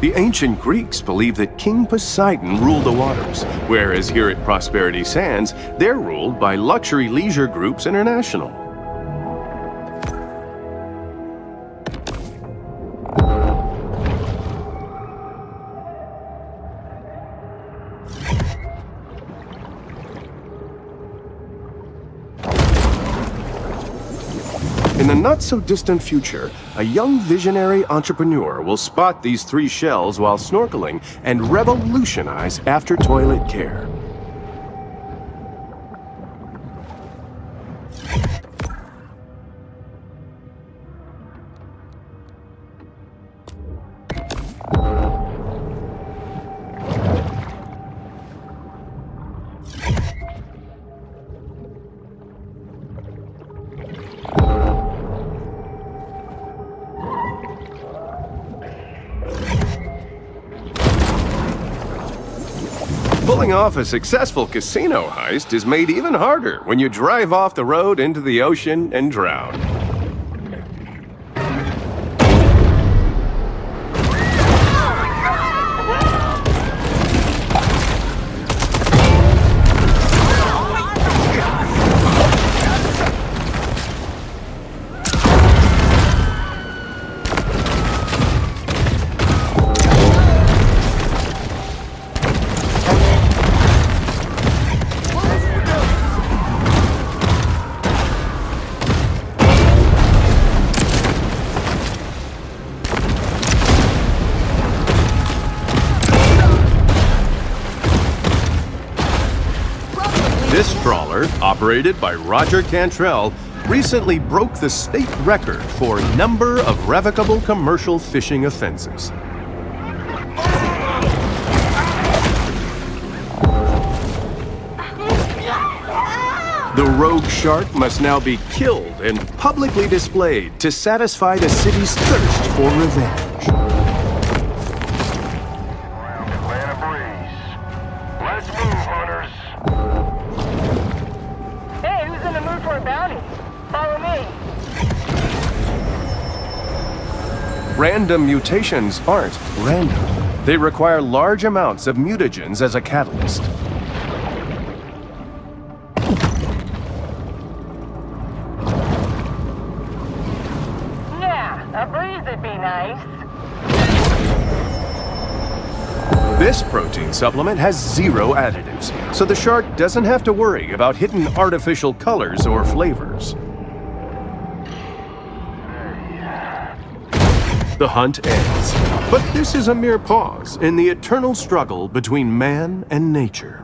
The ancient Greeks believed that King Poseidon ruled the waters, whereas here at Prosperity Sands, they're ruled by Luxury Leisure Groups International. In the not-so-distant future, a young visionary entrepreneur will spot these 3 shells while snorkeling and revolutionize after-toilet care. Pulling off a successful casino heist is made even harder when you drive off the road into the ocean and drown. This trawler, operated by Roger Cantrell, recently broke the state record for number of revocable commercial fishing offenses. The rogue shark must now be killed and publicly displayed to satisfy the city's thirst for revenge. Random mutations aren't random. They require large amounts of mutagens as a catalyst. Yeah, a breeze would be nice. This protein supplement has 0 additives, so the shark doesn't have to worry about hidden artificial colors or flavors. The hunt ends, but this is a mere pause in the eternal struggle between man and nature.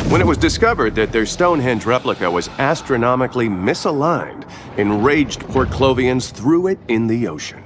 When it was discovered that their Stonehenge replica was astronomically misaligned, enraged Port Clovians threw it in the ocean.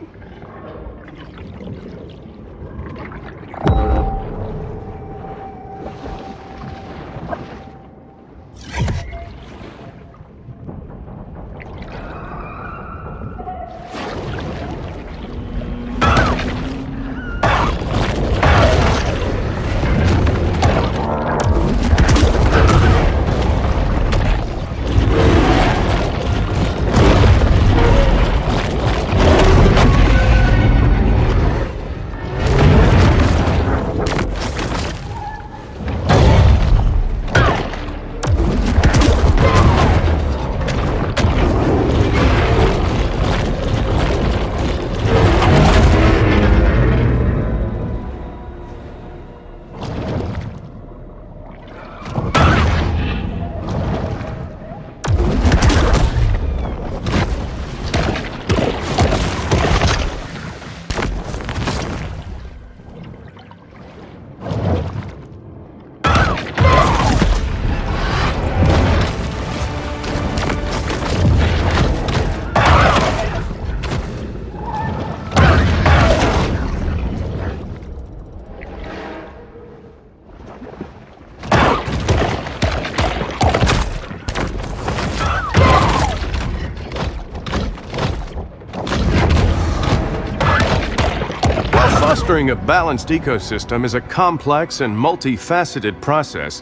Fostering a balanced ecosystem is a complex and multifaceted process.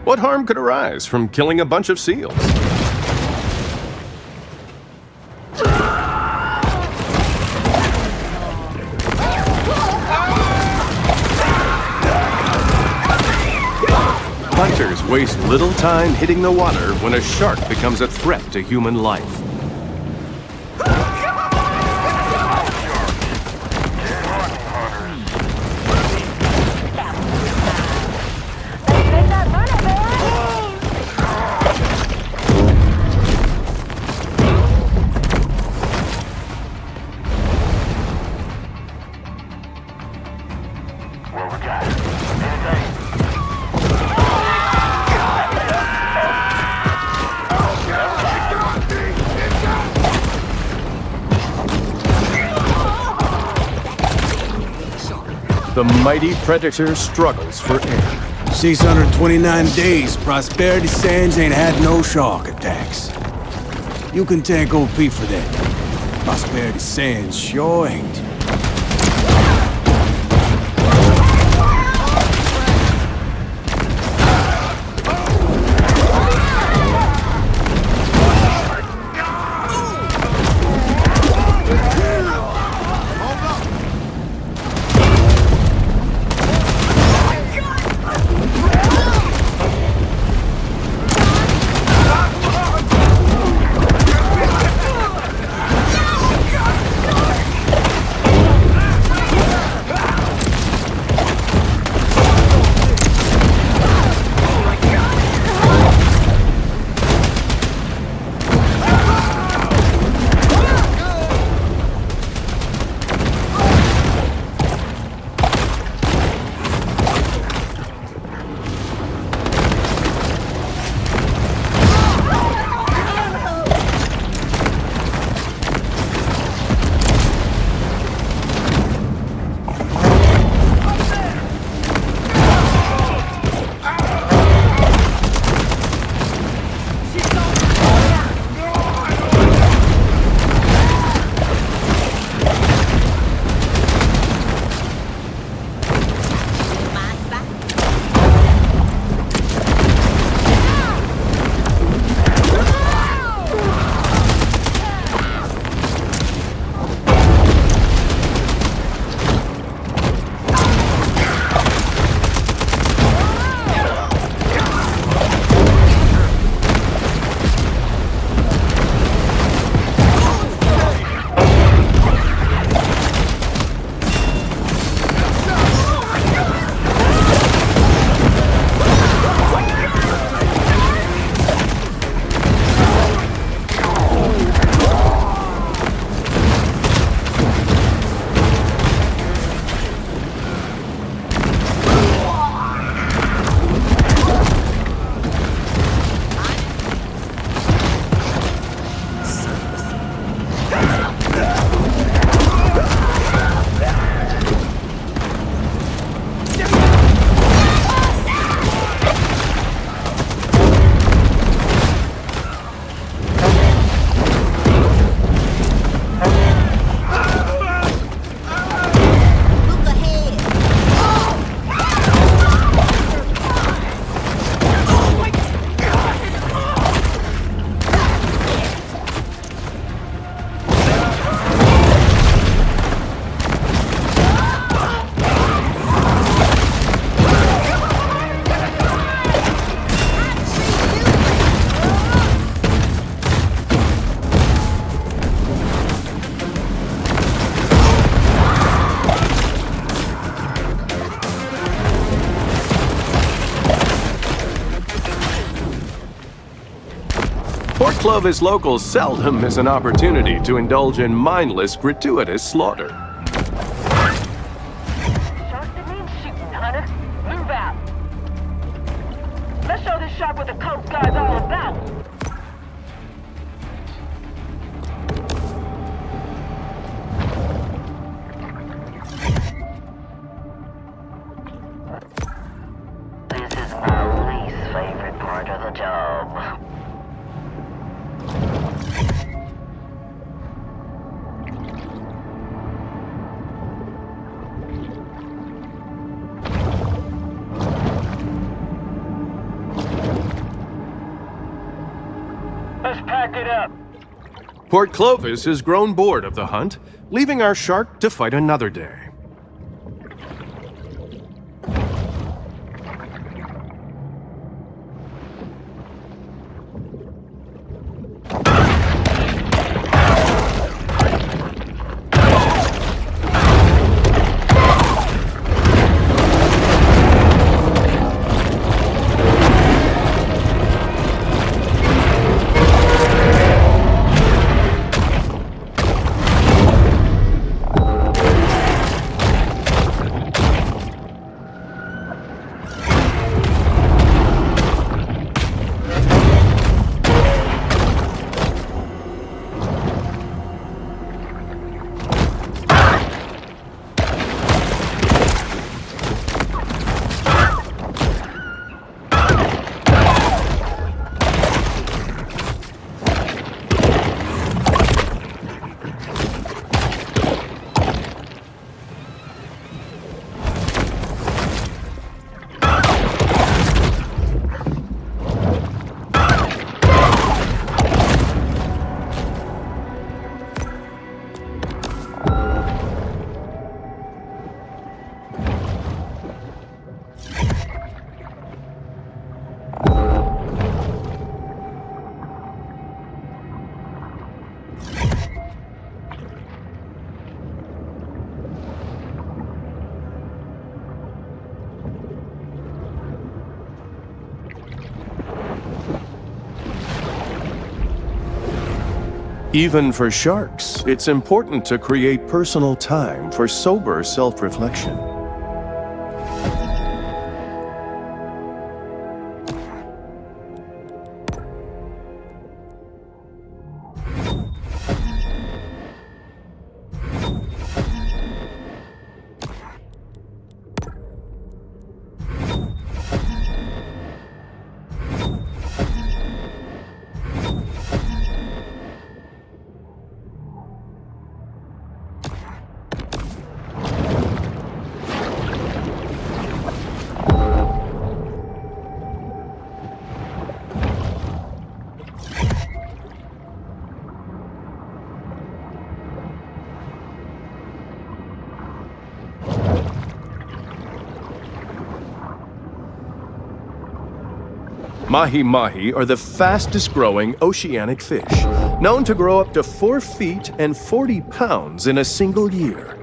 What harm could arise from killing a bunch of seals? Hunters waste little time hitting the water when a shark becomes a threat to human life. The mighty predator struggles for air. 629 days, Prosperity Sands ain't had no shark attacks. You can thank OP for that. Prosperity Sands sure ain't. Port Clovis locals seldom miss an opportunity to indulge in mindless, gratuitous slaughter. Shark didn't need shooting, Hunter. Move out. Let's show this shark what the Coast Guard's all about. This is my least favorite part of the job. Lock it up. Port Clovis has grown bored of the hunt, leaving our shark to fight another day. Even for sharks, it's important to create personal time for sober self-reflection. Mahi-mahi are the fastest growing oceanic fish, known to grow up to 4 feet and 40 pounds in a single year.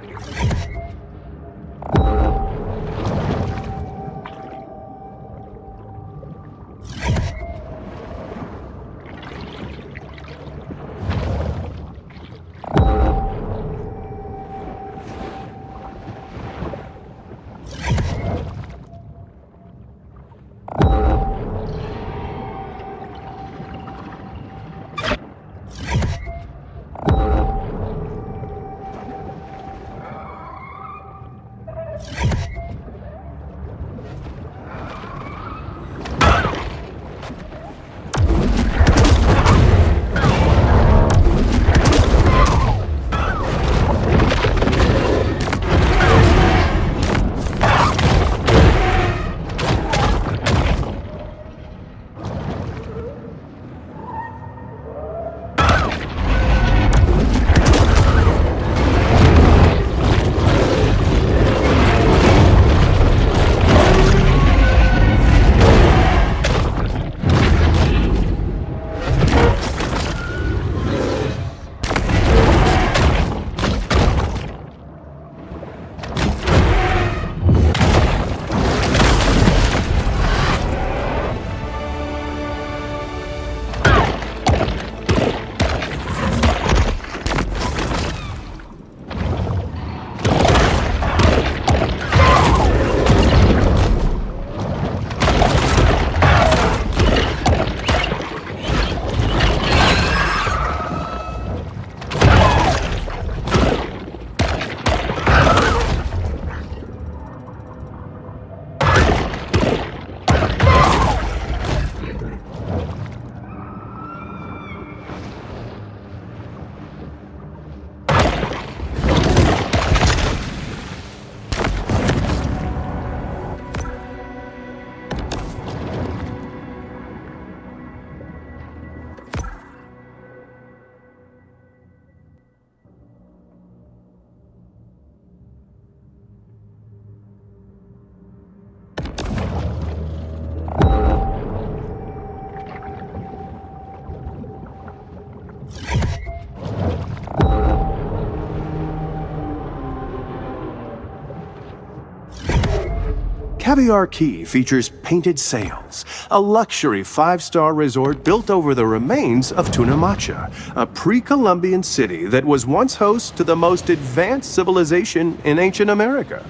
Caviar Key features Painted Sails, a luxury 5-star resort built over the remains of Tunamacha, a pre-Columbian city that was once host to the most advanced civilization in ancient America.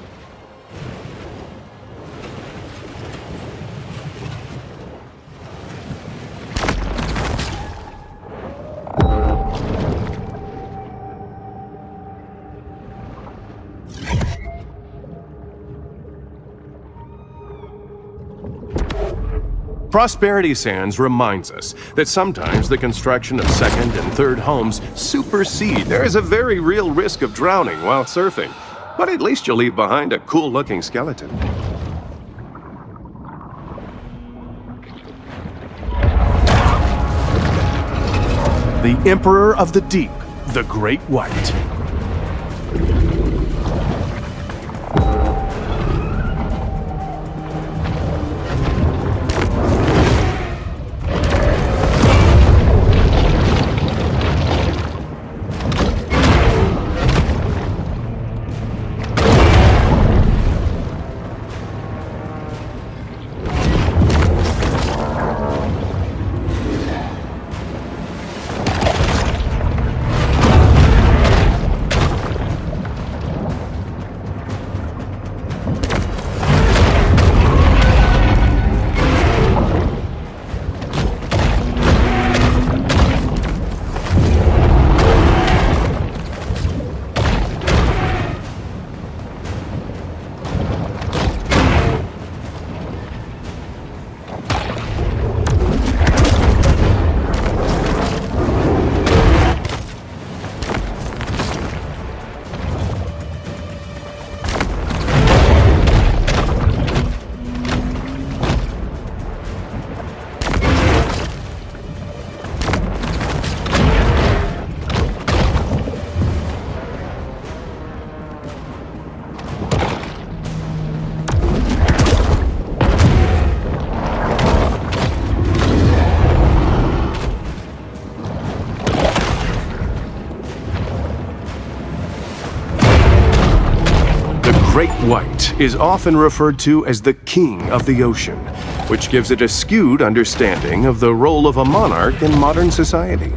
Prosperity Sands reminds us that sometimes the construction of second and third homes supersede. There is a very real risk of drowning while surfing, but at least you'll leave behind a cool-looking skeleton. The Emperor of the Deep, the Great White. Great White is often referred to as the King of the Ocean, which gives it a skewed understanding of the role of a monarch in modern society.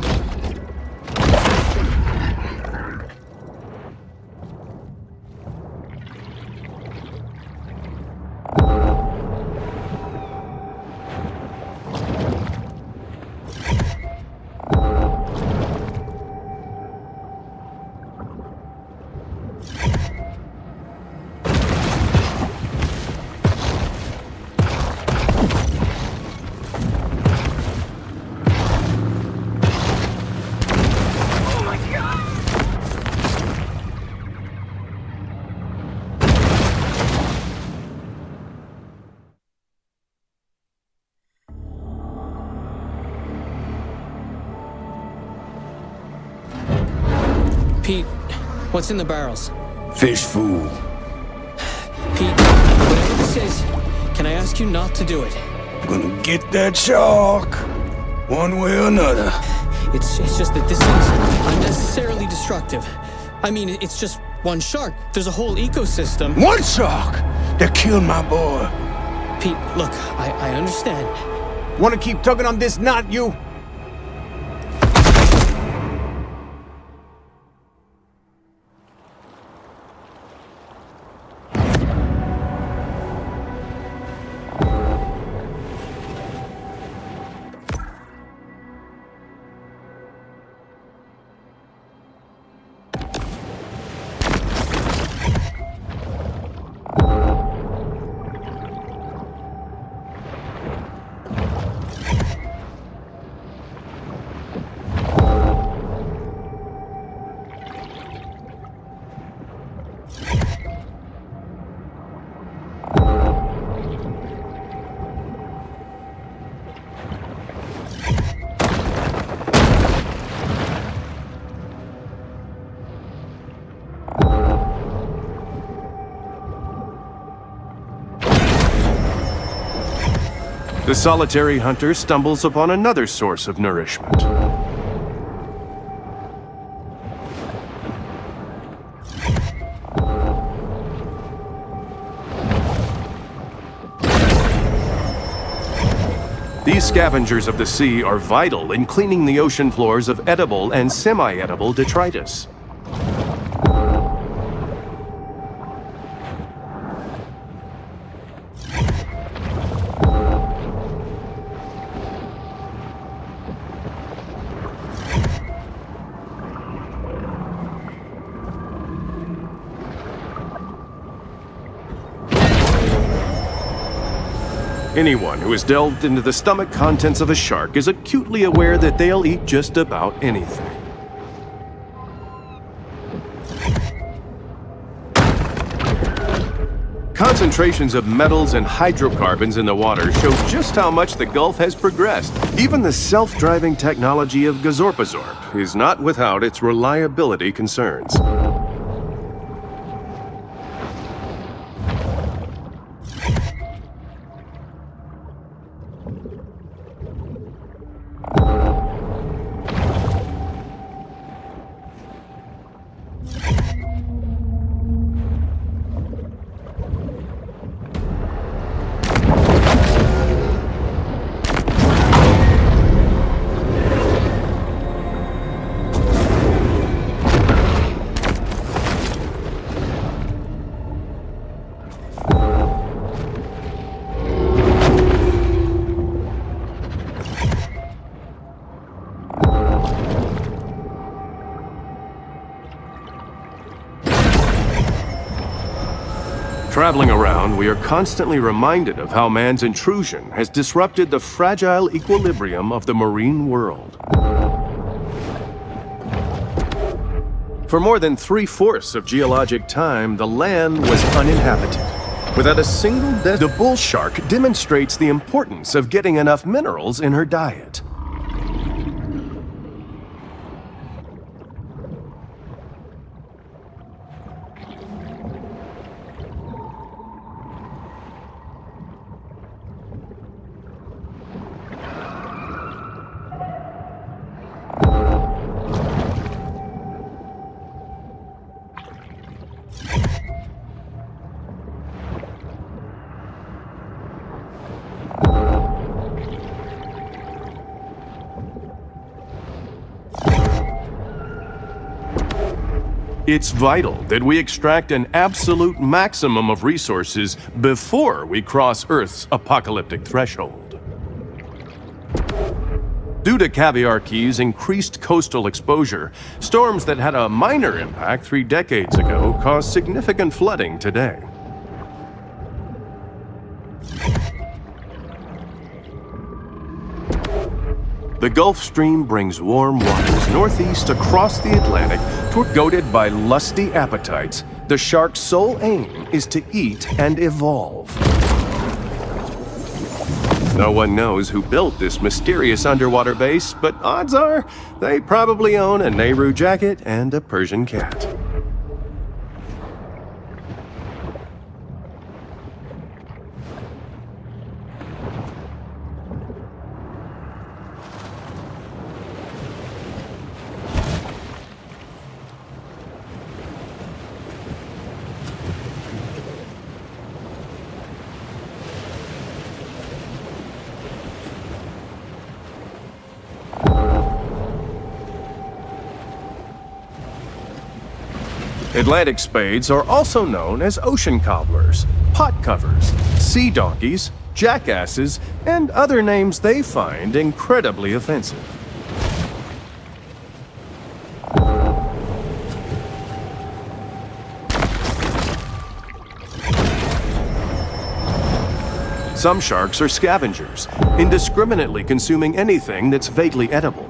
Pete, what's in the barrels? Fish food. Pete, whatever this is, can I ask you not to do it? Gonna get that shark, one way or another. It's just that this is unnecessarily destructive. I mean, it's just one shark. There's a whole ecosystem. One shark that killed my boy. Pete, look, I understand. Wanna keep tugging on this knot, you? The solitary hunter stumbles upon another source of nourishment. These scavengers of the sea are vital in cleaning the ocean floors of edible and semi-edible detritus. Anyone who has delved into the stomach contents of a shark is acutely aware that they'll eat just about anything. Concentrations of metals and hydrocarbons in the water show just how much the Gulf has progressed. Even the self-driving technology of Gazorpazorp is not without its reliability concerns. Traveling around, we are constantly reminded of how man's intrusion has disrupted the fragile equilibrium of the marine world. For more than 3/4 of geologic time, the land was uninhabited. Without a single the bull shark demonstrates the importance of getting enough minerals in her diet. It's vital that we extract an absolute maximum of resources before we cross Earth's apocalyptic threshold. Due to Caviar Key's increased coastal exposure, storms that had a minor impact 3 decades ago cause significant flooding today. The Gulf Stream brings warm waters northeast across the Atlantic. Goaded by lusty appetites, the shark's sole aim is to eat and evolve. No one knows who built this mysterious underwater base, but odds are they probably own a Nehru jacket and a Persian cat. Atlantic spades are also known as ocean cobblers, pot covers, sea donkeys, jackasses, and other names they find incredibly offensive. Some sharks are scavengers, indiscriminately consuming anything that's vaguely edible.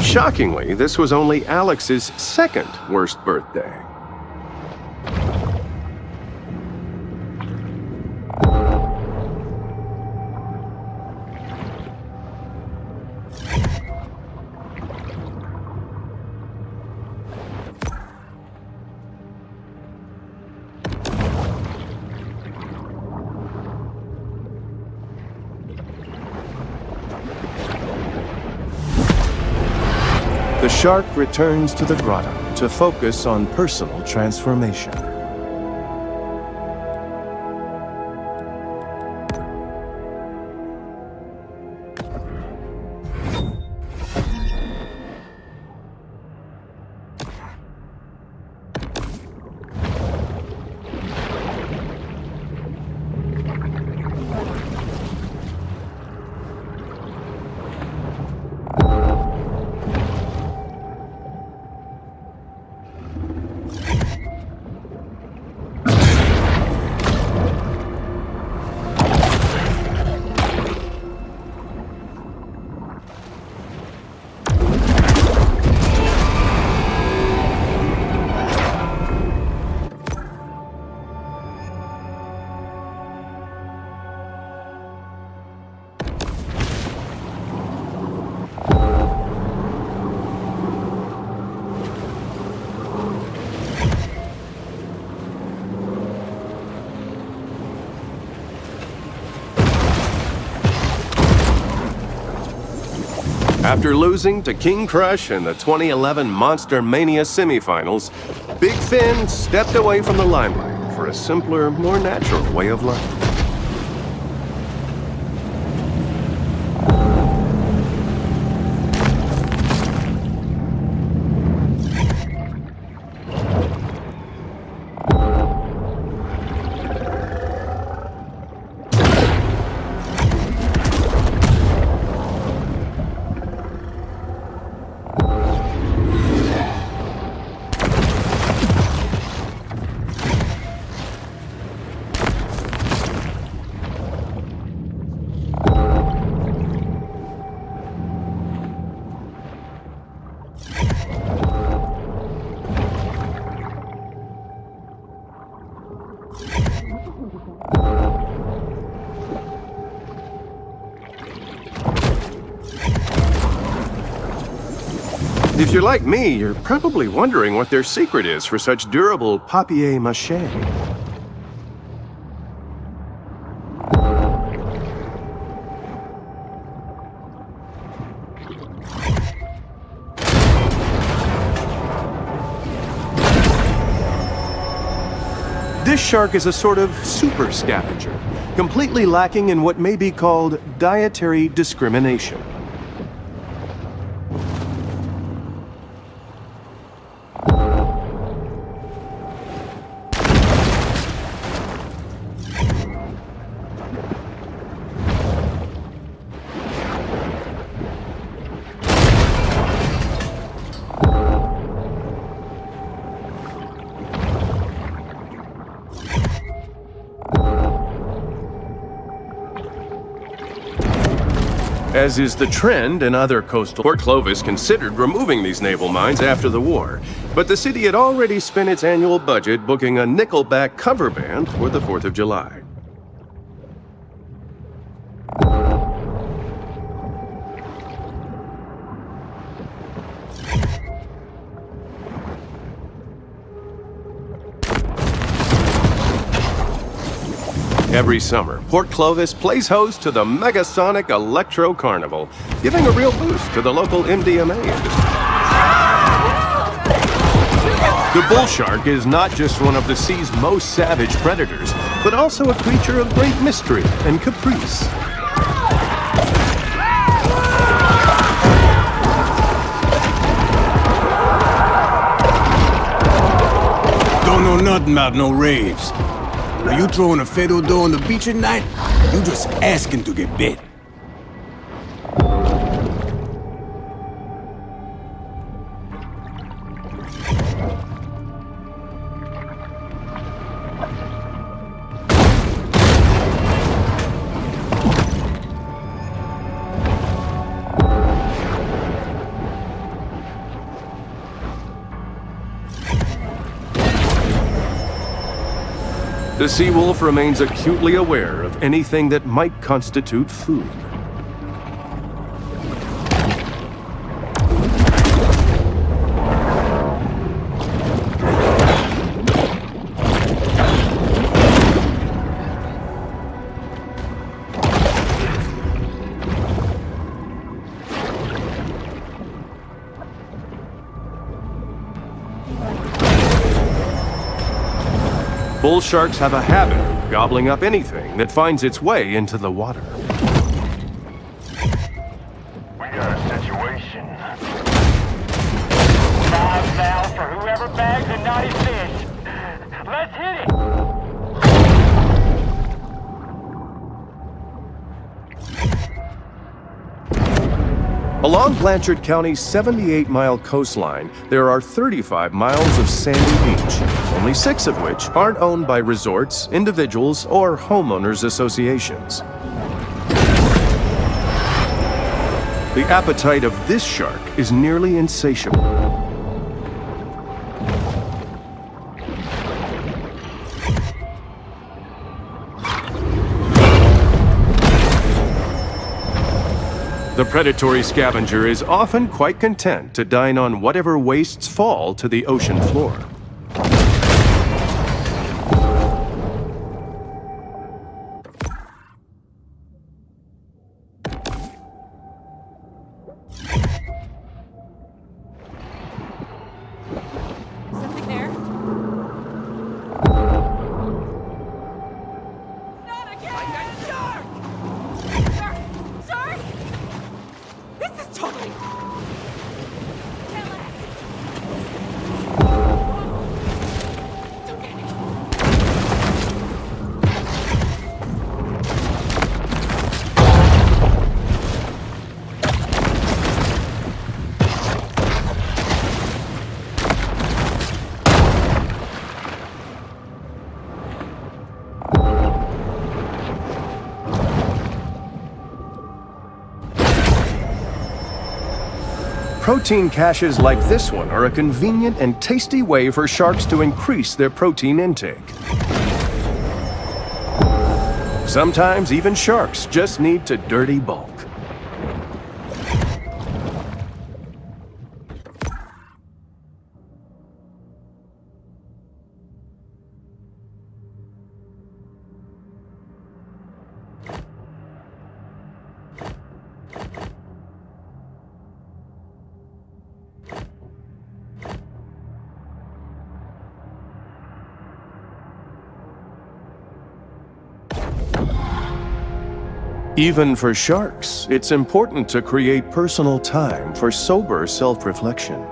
Shockingly, this was only Alex's second worst birthday. shark returns to the grotto to focus on personal transformation. After losing to King Crush in the 2011 Monster Mania semifinals, Big Finn stepped away from the limelight for a simpler, more natural way of life. If you're like me, you're probably wondering what their secret is for such durable papier-mâché. This shark is a sort of super scavenger, completely lacking in what may be called dietary discrimination. As is the trend in other coastal... Port Clovis considered removing these naval mines after the war, but the city had already spent its annual budget booking a Nickelback cover band for the 4th of July. Every summer, Port Clovis plays host to the Megasonic Electro Carnival, giving a real boost to the local MDMA industry. The bull shark is not just one of the sea's most savage predators, but also a creature of great mystery and caprice. Don't know nothing about no raves. Are you throwing a fatal door on the beach at night? You just asking to get bit. The Seawolf remains acutely aware of anything that might constitute food. Bull sharks have a habit of gobbling up anything that finds its way into the water. We got a situation. 5 now for whoever bags a naughty fish. Let's hit it! Along Blanchard County's 78-mile coastline, there are 35 miles of sandy beach, only 6 of which aren't owned by resorts, individuals, or homeowners associations. The appetite of this shark is nearly insatiable. The predatory scavenger is often quite content to dine on whatever wastes fall to the ocean floor. Something there? Not again! Shark! Shark! Shark! This is totally... Relax. It's okay. Protein caches like this one are a convenient and tasty way for sharks to increase their protein intake. Sometimes even sharks just need to dirty bulk. Even for sharks, it's important to create personal time for sober self-reflection.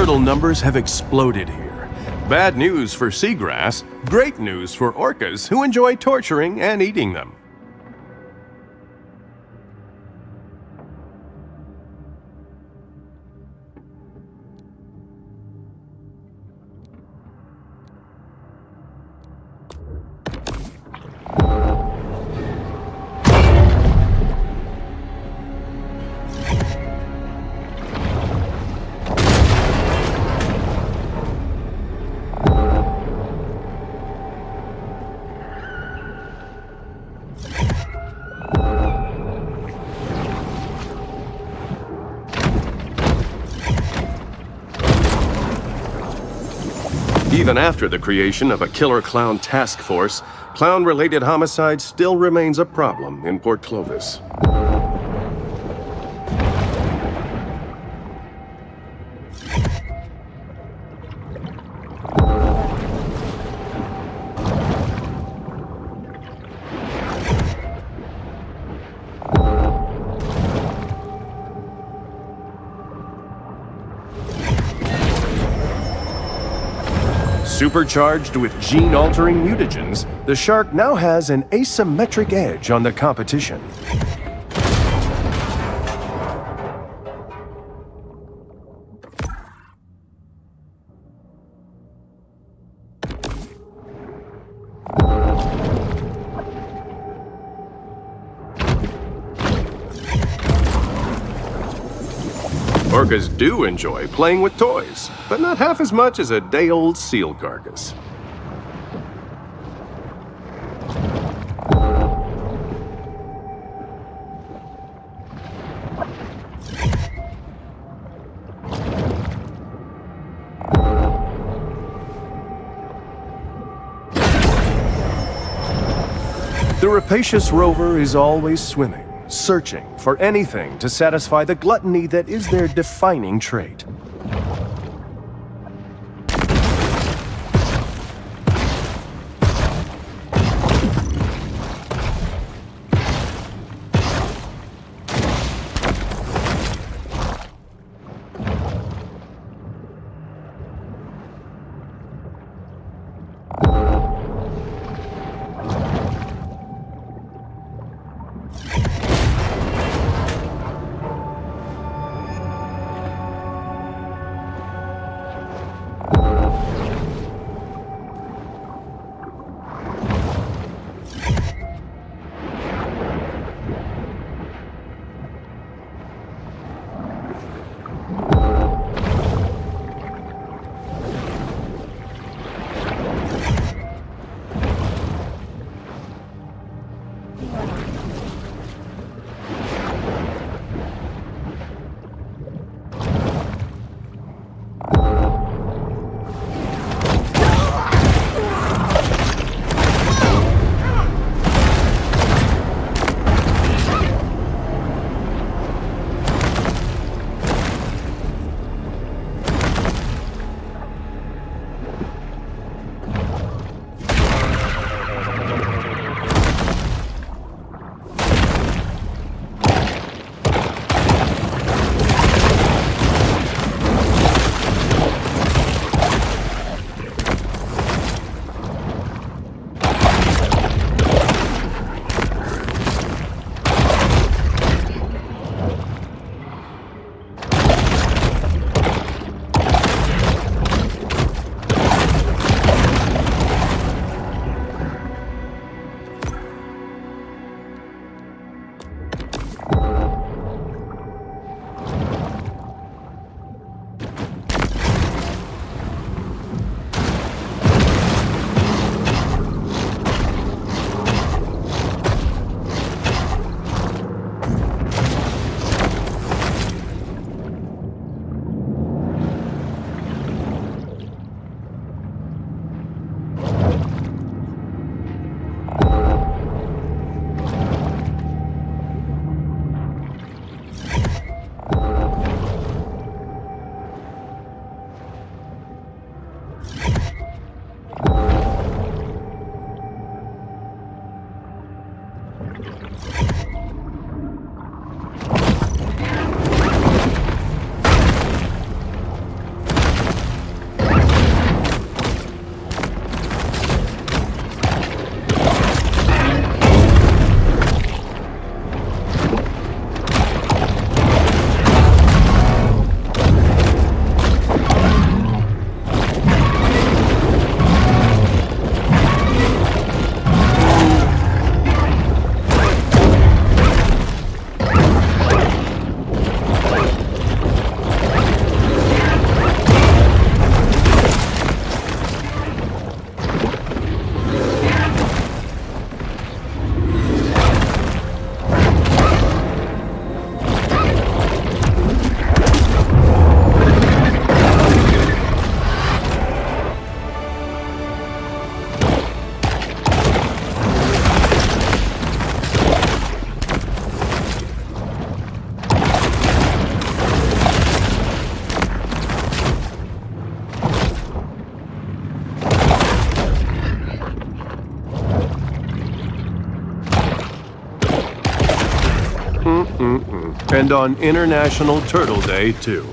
turtle numbers have exploded here. Bad news for seagrass, great news for orcas who enjoy torturing and eating them. Even after the creation of a killer clown task force, clown-related homicide still remains a problem in Port Clovis. Supercharged with gene-altering mutagens, the shark now has an asymmetric edge on the competition. Orcas do enjoy playing with toys, but not half as much as a day-old seal carcass. The rapacious rover is always swimming, searching for anything to satisfy the gluttony that is their defining trait. And on International Turtle Day, too.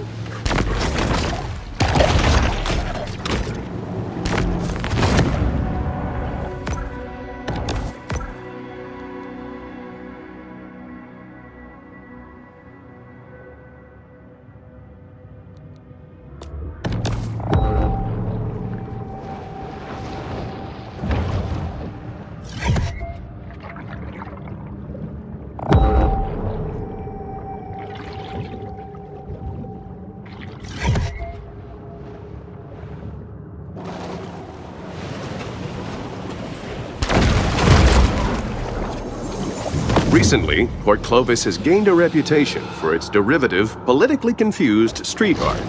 Recently, Port Clovis has gained a reputation for its derivative, politically confused street art.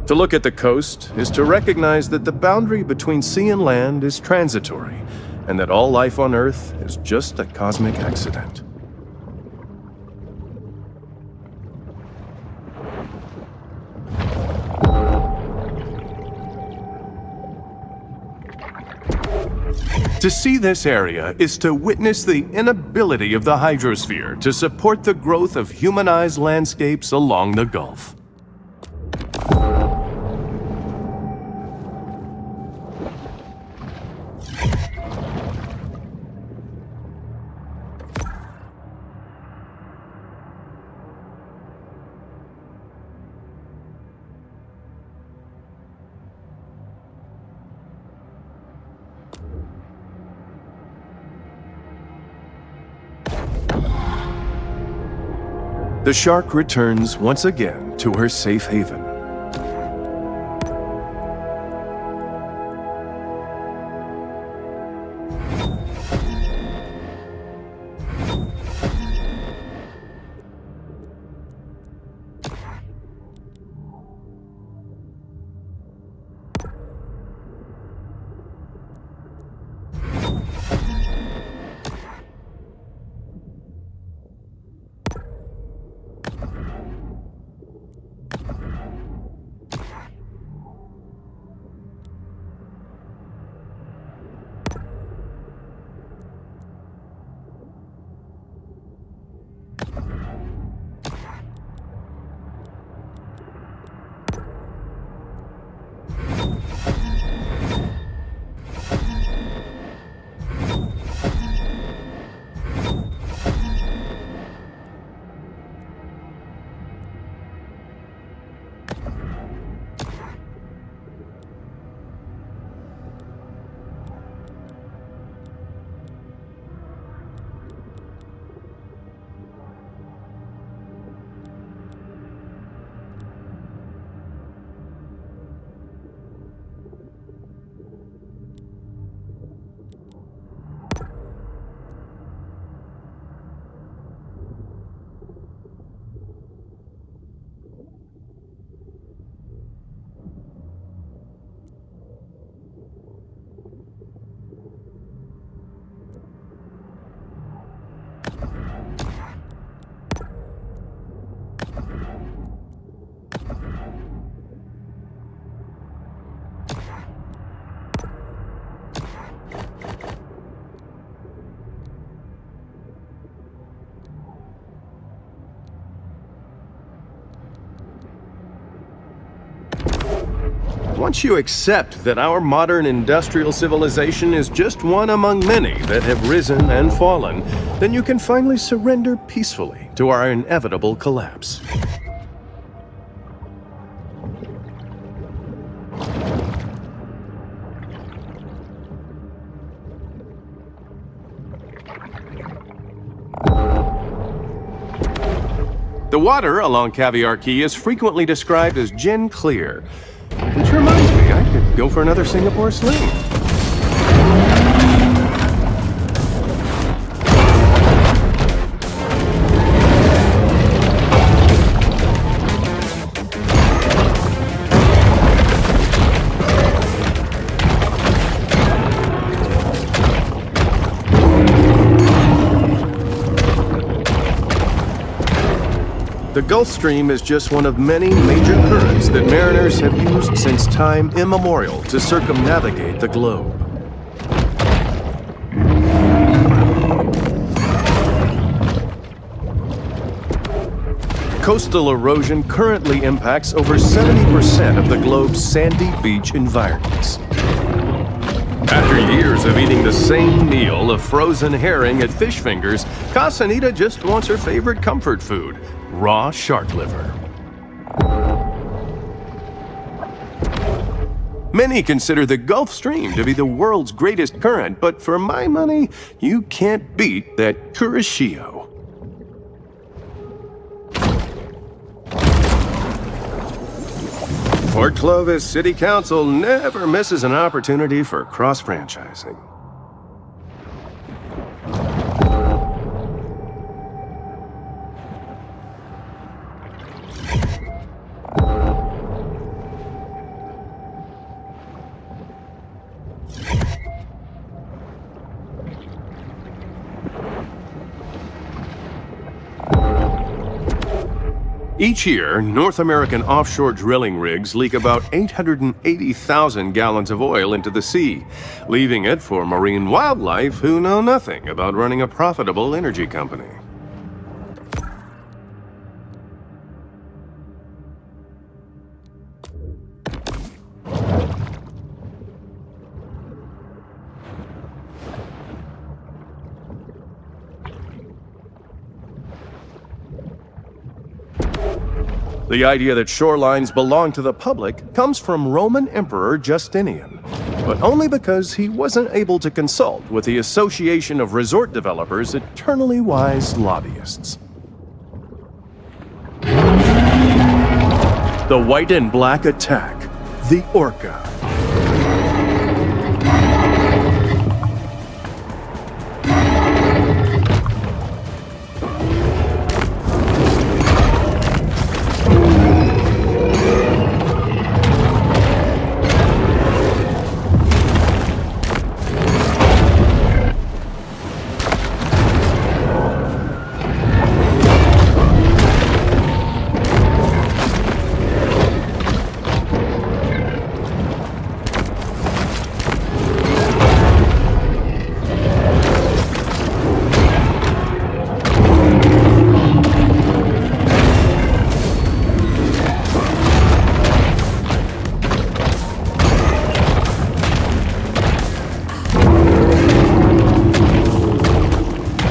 To look at the coast is to recognize that the boundary between sea and land is transitory, and that all life on Earth is just a cosmic accident. To see this area is to witness the inability of the hydrosphere to support the growth of humanized landscapes along the Gulf. The shark returns once again to her safe haven. Once you accept that our modern industrial civilization is just one among many that have risen and fallen, then you can finally surrender peacefully to our inevitable collapse. The water along Caviar Key is frequently described as gin clear. Which reminds me, I could go for another Singapore Sling. The Gulf Stream is just one of many major currents that mariners have used since time immemorial to circumnavigate the globe. Coastal erosion currently impacts over 70% of the globe's sandy beach environments. After years of eating the same meal of frozen herring at Fish Fingers, Casanita just wants her favorite comfort food, raw shark liver. Many consider the Gulf Stream to be the world's greatest current, but for my money, you can't beat that Kuroshio. Port Clovis City Council never misses an opportunity for cross-franchising. Each year, North American offshore drilling rigs leak about 880,000 gallons of oil into the sea, leaving it for marine wildlife who know nothing about running a profitable energy company. The idea that shorelines belong to the public comes from Roman Emperor Justinian, but only because he wasn't able to consult with the Association of Resort Developers' eternally wise lobbyists. The white and black attack, the Orca.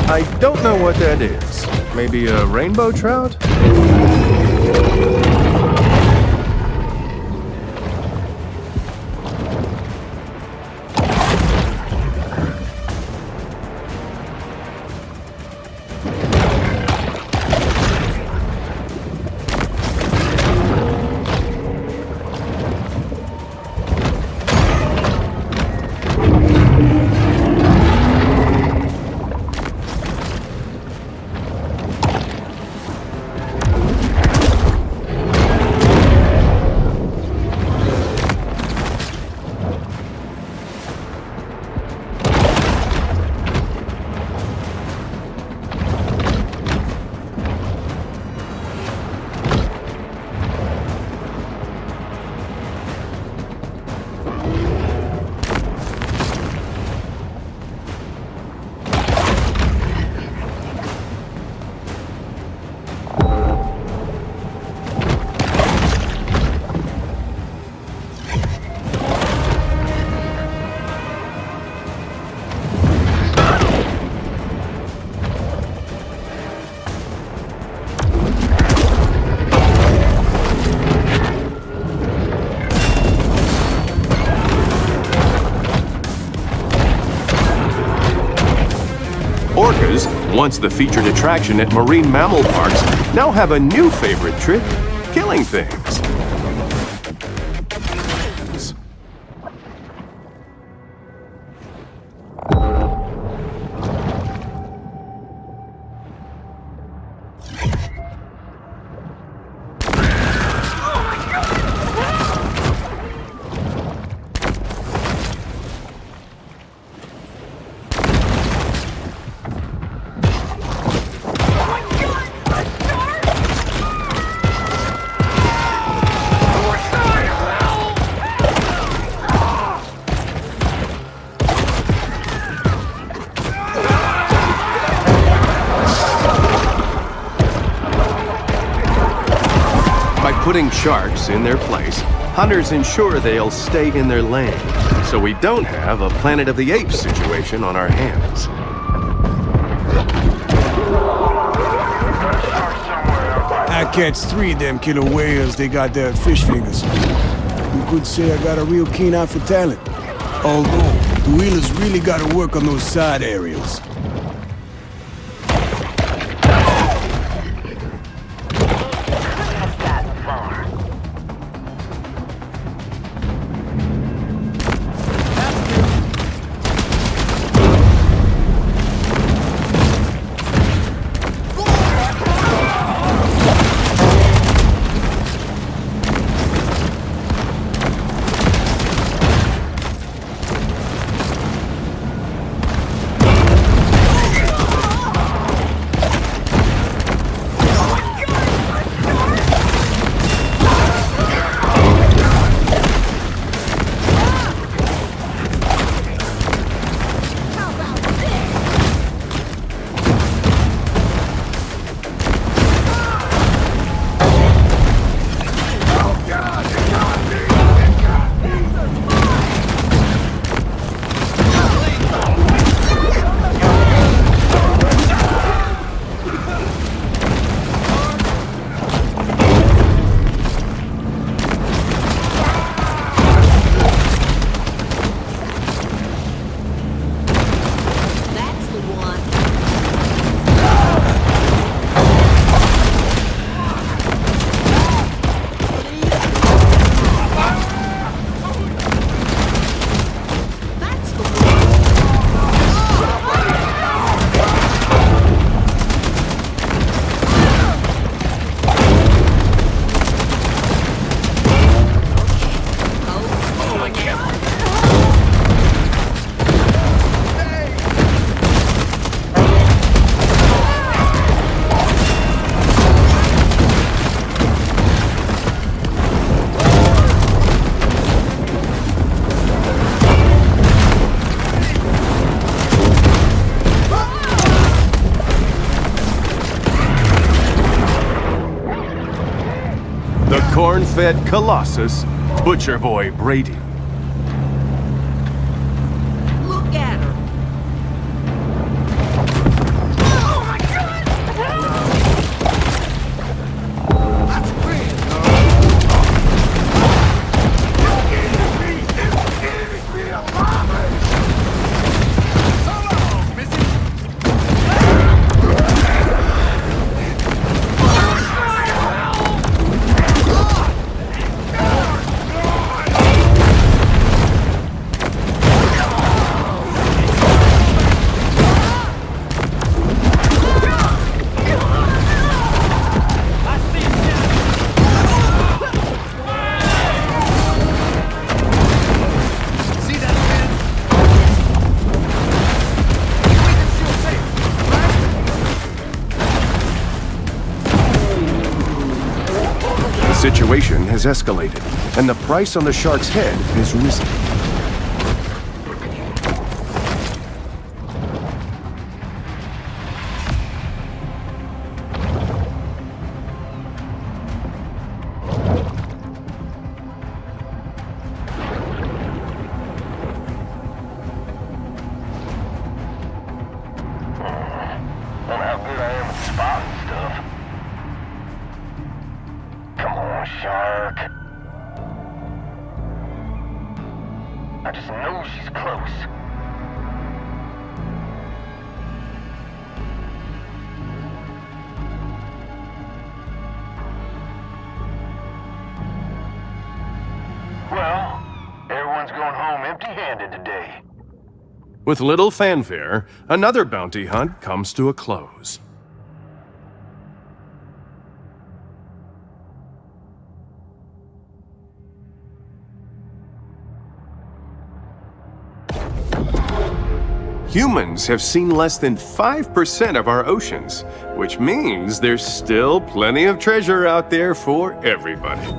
I don't know what that is. Maybe a rainbow trout? Orcas, once the featured attraction at marine mammal parks, now have a new favorite trick, killing things. putting sharks in their place, hunters ensure they'll stay in their lane, so we don't have a Planet of the Apes situation on our hands. I catch 3 of them killer whales they got there at Fish Fingers. You could say I got a real keen eye for talent. Although, the wheelers really gotta work on those side aerials. Corn-fed Colossus, Butcher Boy Brady. Look at her. The situation has escalated, and the price on the shark's head has risen. Wonder how good I am at spotting stuff. Come on, shark. I just know she's close. Well, everyone's going home empty-handed today. With little fanfare, another bounty hunt comes to a close. Humans have seen less than 5% of our oceans, which means there's still plenty of treasure out there for everybody.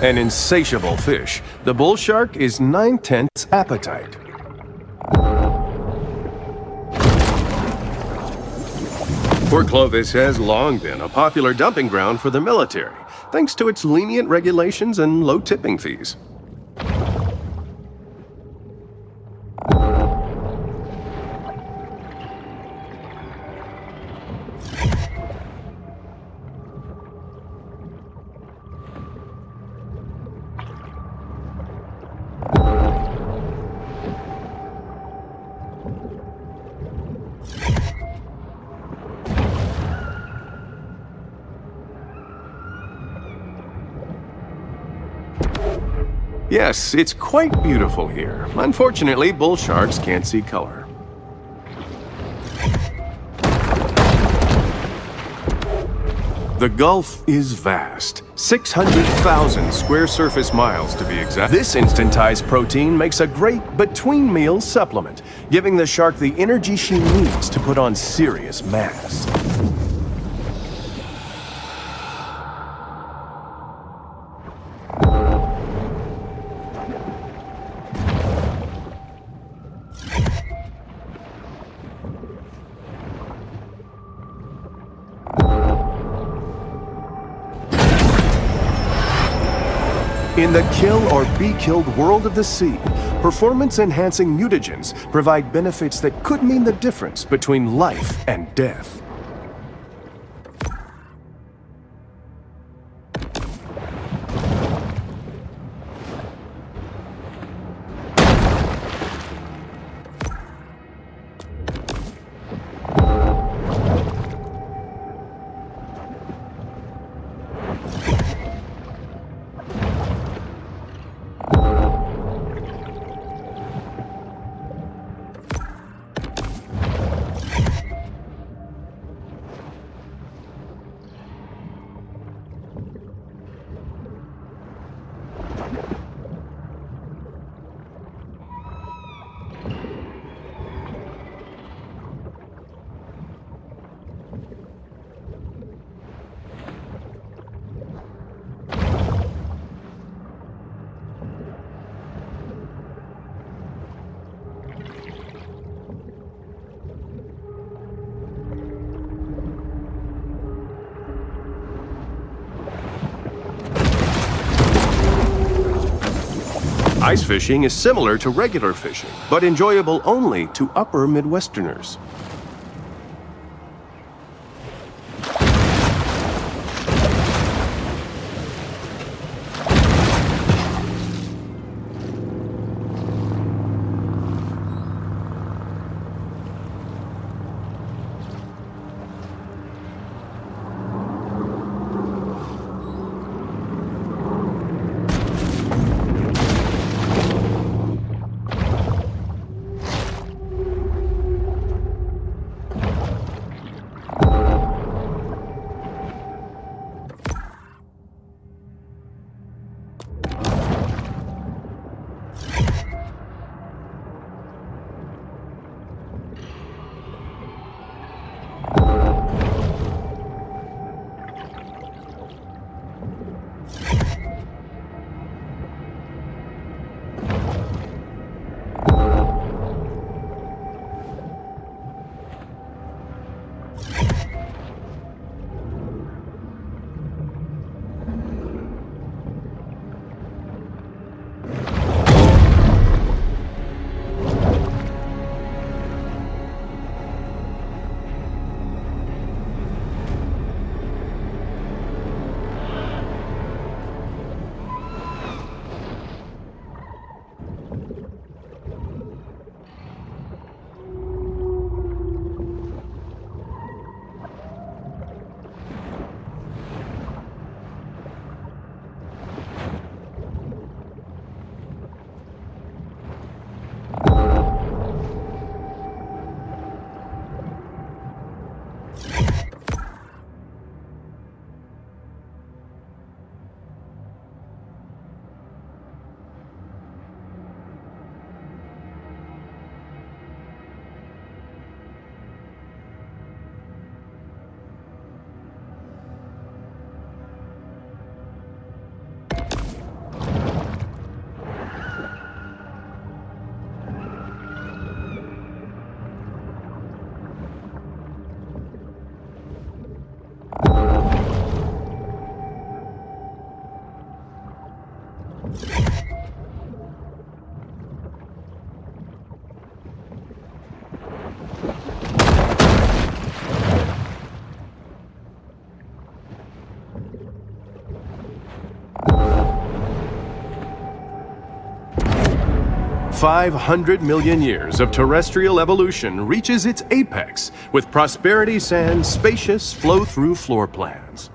An insatiable fish, the bull shark is 9/10 appetite. Port Clovis has long been a popular dumping ground for the military, thanks to its lenient regulations and low tipping fees. Yes, it's quite beautiful here. Unfortunately, bull sharks can't see color. The Gulf is vast, 600,000 square surface miles to be exact. This instantized protein makes a great between-meal supplement, giving the shark the energy she needs to put on serious mass. In the kill or be killed world of the sea, performance-enhancing mutagens provide benefits that could mean the difference between life and death. Ice fishing is similar to regular fishing, but enjoyable only to upper Midwesterners. 500 million years of terrestrial evolution reaches its apex with Prosperity Sand's spacious flow-through floor plans.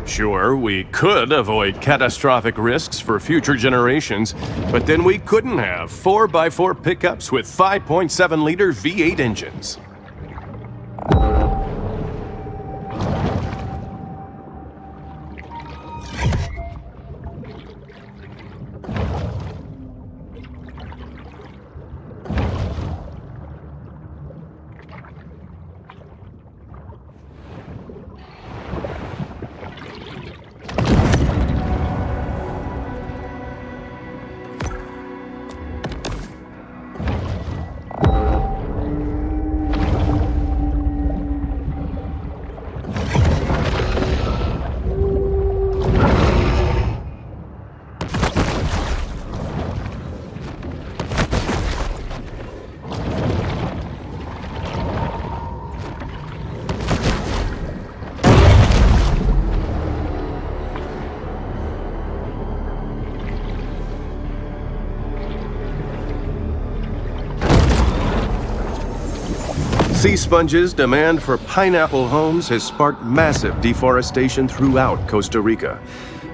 Sure, we could avoid catastrophic risks for future generations, but then we couldn't have 4x4 pickups with 5.7-liter V8 engines. Sea sponges' demand for pineapple homes has sparked massive deforestation throughout Costa Rica.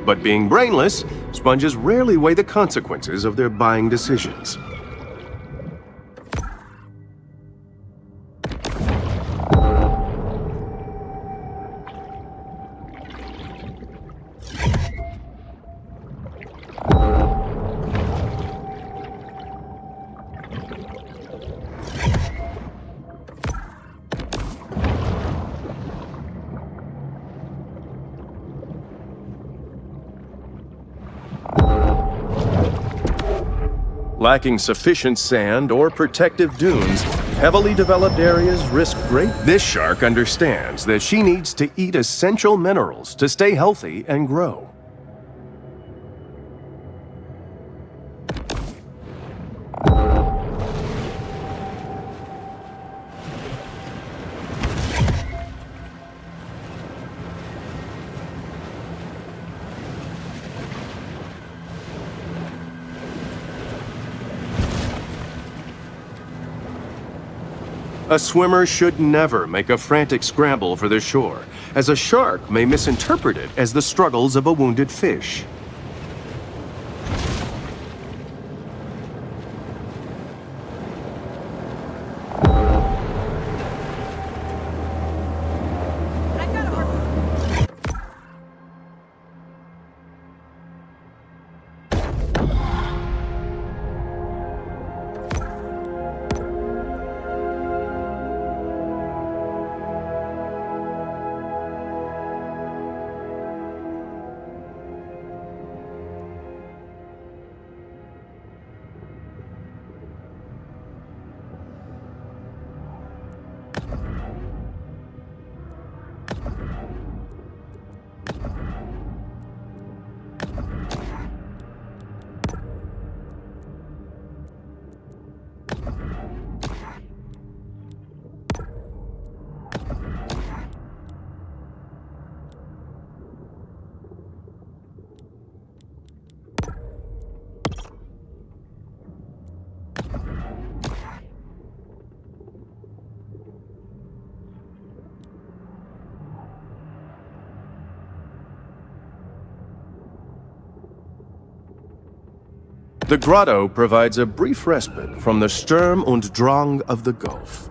But being brainless, sponges rarely weigh the consequences of their buying decisions. Lacking sufficient sand or protective dunes, heavily developed areas risk great. This shark understands that she needs to eat essential minerals to stay healthy and grow. A swimmer should never make a frantic scramble for the shore, as a shark may misinterpret it as the struggles of a wounded fish. The grotto provides a brief respite from the Sturm und Drang of the Gulf.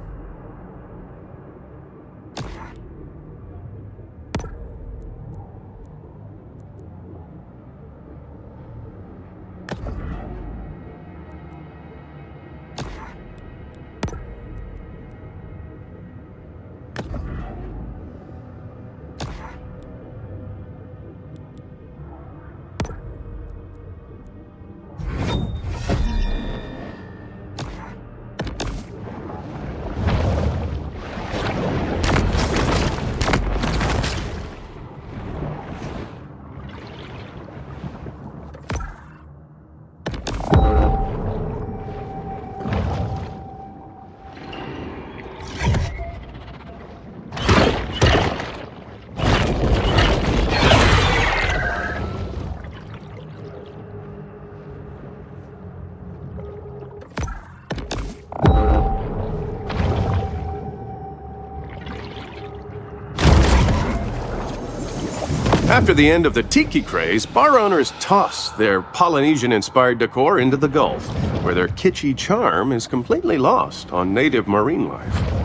After the end of the tiki craze, bar owners toss their Polynesian-inspired decor into the Gulf, where their kitschy charm is completely lost on native marine life.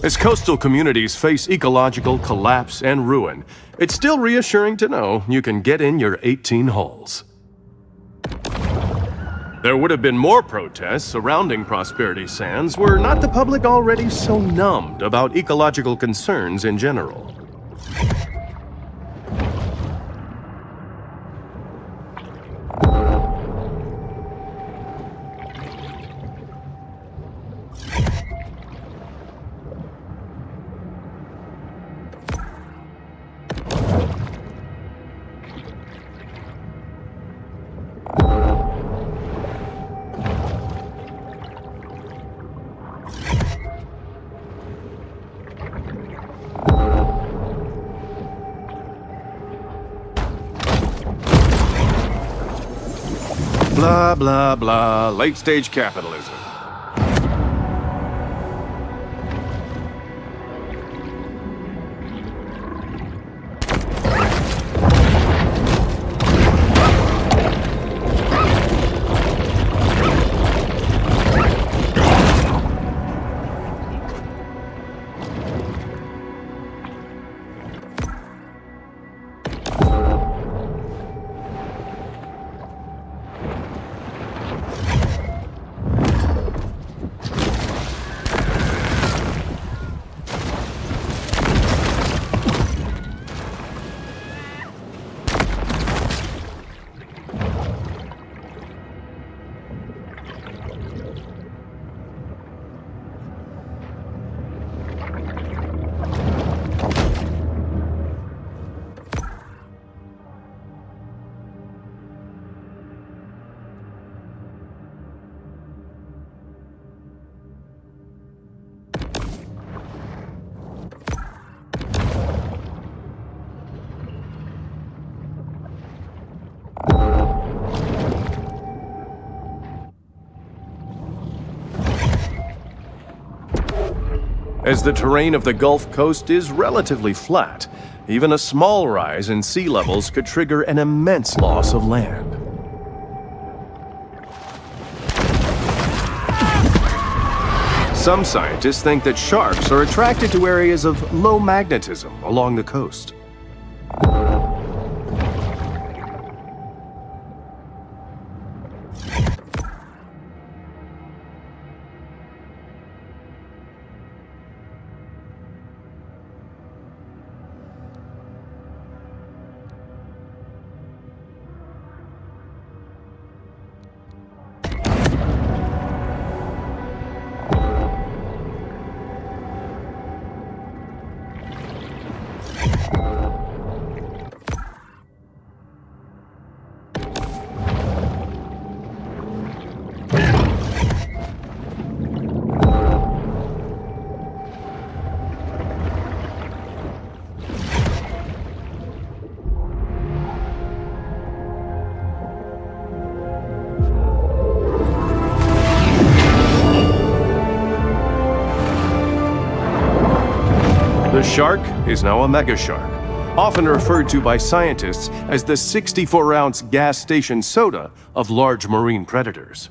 As coastal communities face ecological collapse and ruin, it's still reassuring to know you can get in your 18 holes. There would have been more protests surrounding Prosperity Sands were not the public already so numbed about ecological concerns in general. Blah, blah, blah, late-stage capitalism. As the terrain of the Gulf Coast is relatively flat, even a small rise in sea levels could trigger an immense loss of land. Some scientists think that sharks are attracted to areas of low magnetism along the coast. The shark is now a megashark, often referred to by scientists as the 64-ounce gas station soda of large marine predators.